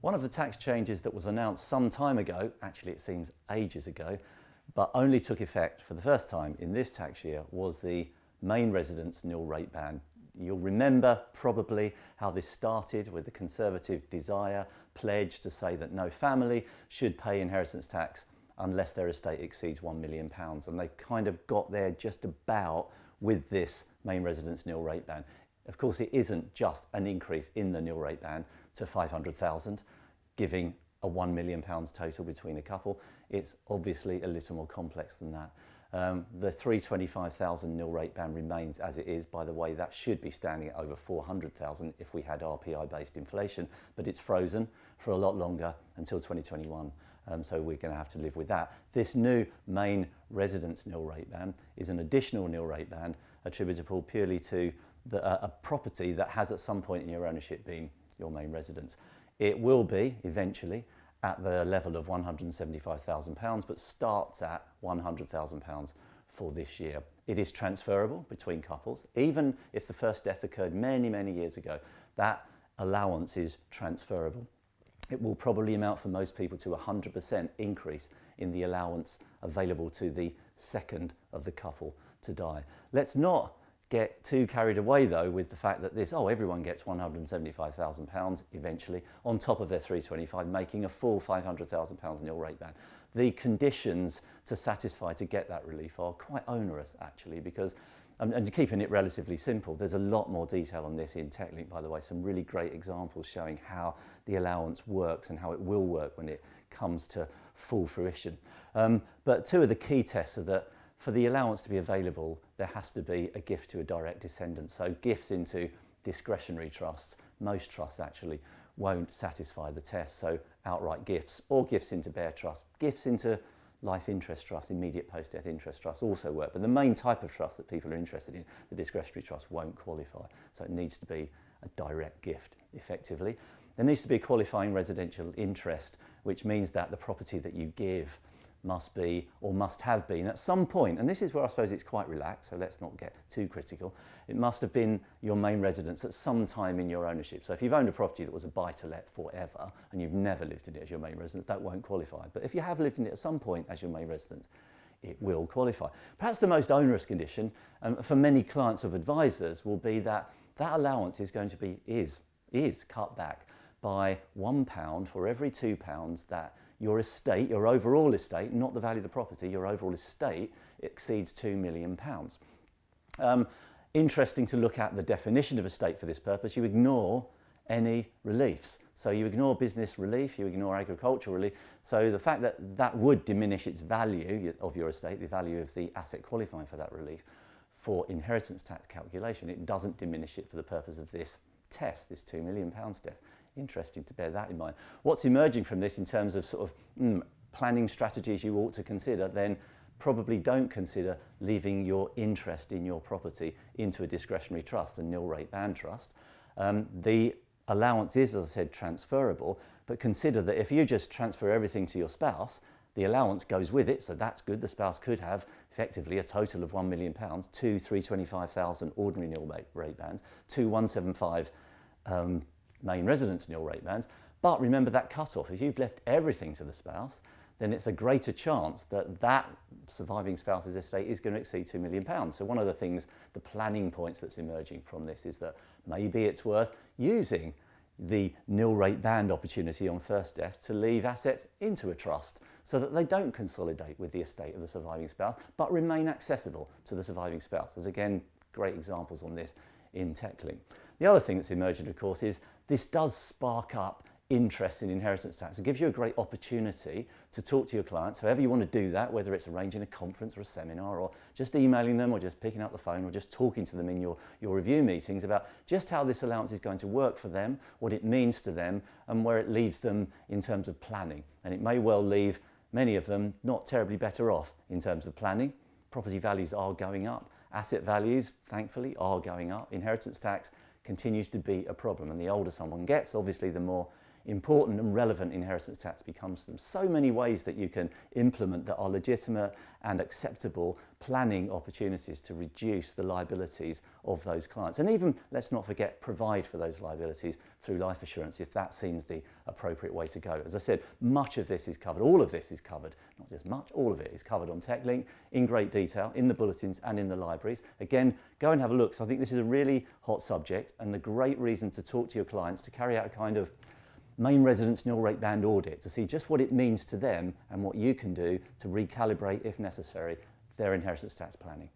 One of the tax changes that was announced some time ago, actually it seems ages ago, but only took effect for the first time in this tax year, was the main residence nil rate band. You'll remember probably how this started with the Conservative desire pledge to say that no family should pay inheritance tax unless their estate exceeds £1 million. And they kind of got there just about with this main residence nil rate band. Of course, it isn't just an increase in the nil rate band to 500,000, giving a £1 million total between a couple. It's obviously a little more complex than that. The 325,000 nil rate band remains as it is. By the way, that should be standing at over 400,000 if we had RPI-based inflation, but it's frozen for a lot longer until 2021. So we're going to have to live with that. This new main residence nil rate band is an additional nil rate band attributable purely to a property that has at some point in your ownership been your main residence. It will be eventually at the level of £175,000, but starts at £100,000 for this year. It is transferable between couples. Even if the first death occurred many, many years ago, that allowance is transferable. It will probably amount for most people to a 100% increase in the allowance available to the second of the couple to die. Let's not get too carried away though with the fact that everyone gets £175,000 eventually on top of their 325, making a full £500,000 nil rate band. The conditions to satisfy to get that relief are quite onerous actually, because and keeping it relatively simple, there's a lot more detail on this in Techlink, by the way, some really great examples showing how the allowance works and how it will work when it comes to full fruition. But two of the key tests are that for the allowance to be available, there has to be a gift to a direct descendant. So gifts into discretionary trusts, most trusts actually won't satisfy the test. So outright gifts or gifts into bare trust, gifts into life interest trust, immediate post-death interest trust also work. But the main type of trust that people are interested in, the discretionary trust, won't qualify. So it needs to be a direct gift, effectively. There needs to be a qualifying residential interest, which means that the property that you give must be or must have been at some point, and this is where I suppose it's quite relaxed, so let's not get too critical. It must have been your main residence at some time in your ownership. So if you've owned a property that was a buy-to-let forever and you've never lived in it as your main residence, that won't qualify. But if you have lived in it at some point as your main residence, it will qualify. Perhaps the most onerous condition for many clients of advisors will be that that allowance is going to be is cut back by £1 for every £2 that your estate, your overall estate, not the value of the property, your overall estate exceeds £2 million. Interesting to look at the definition of estate for this purpose. You ignore any reliefs. So you ignore business relief, you ignore agricultural relief. So the fact that that would diminish its value of your estate, the value of the asset qualifying for that relief, for inheritance tax calculation, it doesn't diminish it for the purpose of this test, this £2 million test. Interesting to bear that in mind. What's emerging from this in terms of sort of planning strategies you ought to consider, then probably don't consider leaving your interest in your property into a discretionary trust, a nil rate band trust. The allowance is, as I said, transferable, but consider that if you just transfer everything to your spouse, the allowance goes with it, so that's good. The spouse could have effectively a total of £1 million, two 325,000 ordinary nil rate bands, two 175 main residence nil rate bands. But remember that cut-off. If you've left everything to the spouse, then it's a greater chance that that surviving spouse's estate is going to exceed £2 million. So one of the things, the planning points that's emerging from this is that maybe it's worth using the nil rate band opportunity on first death to leave assets into a trust so that they don't consolidate with the estate of the surviving spouse, but remain accessible to the surviving spouse. There's again great examples on this in Techlink. The other thing that's emergent, of course, is this does spark up interest in inheritance tax. It gives you a great opportunity to talk to your clients, however you want to do that, whether it's arranging a conference or a seminar or just emailing them or just picking up the phone or just talking to them in your review meetings about just how this allowance is going to work for them, what it means to them and where it leaves them in terms of planning. And it may well leave many of them not terribly better off in terms of planning. Property values are going up. Asset values, thankfully, are going up. Inheritance tax continues to be a problem, and the older someone gets, obviously, the more important and relevant inheritance tax becomes to them. So many ways that you can implement that are legitimate and acceptable planning opportunities to reduce the liabilities of those clients. And even, let's not forget, provide for those liabilities through life assurance if that seems the appropriate way to go. As I said, much of this is covered, all of this is covered, not just much, all of it is covered on Techlink in great detail, in the bulletins and in the libraries. Again, go and have a look. So I think this is a really hot subject and a great reason to talk to your clients, to carry out a kind of main residence nil rate band audit to see just what it means to them and what you can do to recalibrate, if necessary, their inheritance tax planning.